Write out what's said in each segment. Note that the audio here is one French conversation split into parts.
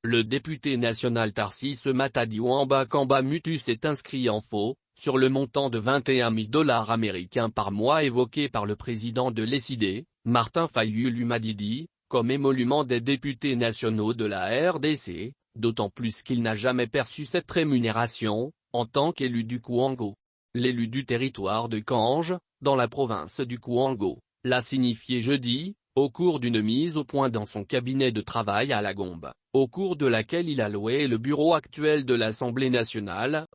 Le député national Tarcisse Matadi Wamba Kamba Mutu s'est inscrit en faux, sur le montant de 21 000 $ américains par mois évoqué par le président de l'ESID, Martin Fayulu Madidi, comme émolument des députés nationaux de la RDC, d'autant plus qu'il n'a jamais perçu cette rémunération, en tant qu'élu du Kouango. L'élu du territoire de Kange, dans la province du Kouango, l'a signifié jeudi, au cours d'une mise au point dans son cabinet de travail à la Gombe, au cours de laquelle il a loué le bureau actuel de l'Assemblée nationale,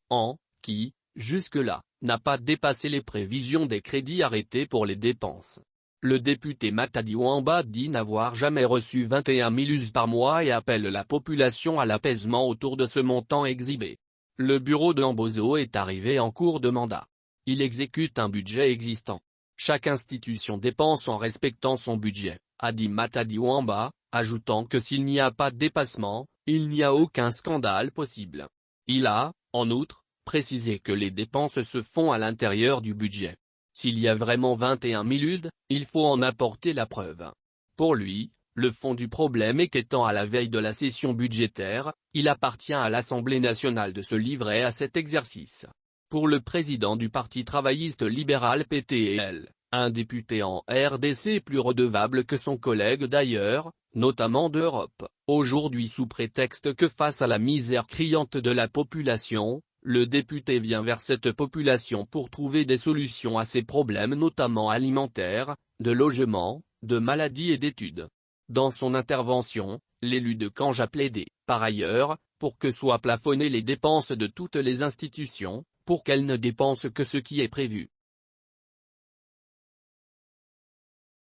qui, jusque-là, n'a pas dépassé les prévisions des crédits arrêtés pour les dépenses. Le député Matadi Wamba dit n'avoir jamais reçu 21 000 US par mois et appelle la population à l'apaisement autour de ce montant exhibé. Le bureau de Ambozo est arrivé en cours de mandat. Il exécute un budget existant. Chaque institution dépense en respectant son budget, a dit Matadi Wamba, ajoutant que s'il n'y a pas de dépassement, il n'y a aucun scandale possible. Il a, en outre, précisé que les dépenses se font à l'intérieur du budget. S'il y a vraiment 21 000 US, il faut en apporter la preuve. Pour lui, le fond du problème est qu'étant à la veille de la session budgétaire, il appartient à l'Assemblée nationale de se livrer à cet exercice. Pour le président du Parti travailliste libéral PTL, un député en RDC est plus redevable que son collègue d'ailleurs, notamment d'Europe, aujourd'hui sous prétexte que face à la misère criante de la population, le député vient vers cette population pour trouver des solutions à ses problèmes notamment alimentaires, de logement, de maladies et d'études. Dans son intervention, l'élu de Kange a plaidé, par ailleurs, pour que soient plafonnées les dépenses de toutes les institutions, pour qu'elles ne dépensent que ce qui est prévu.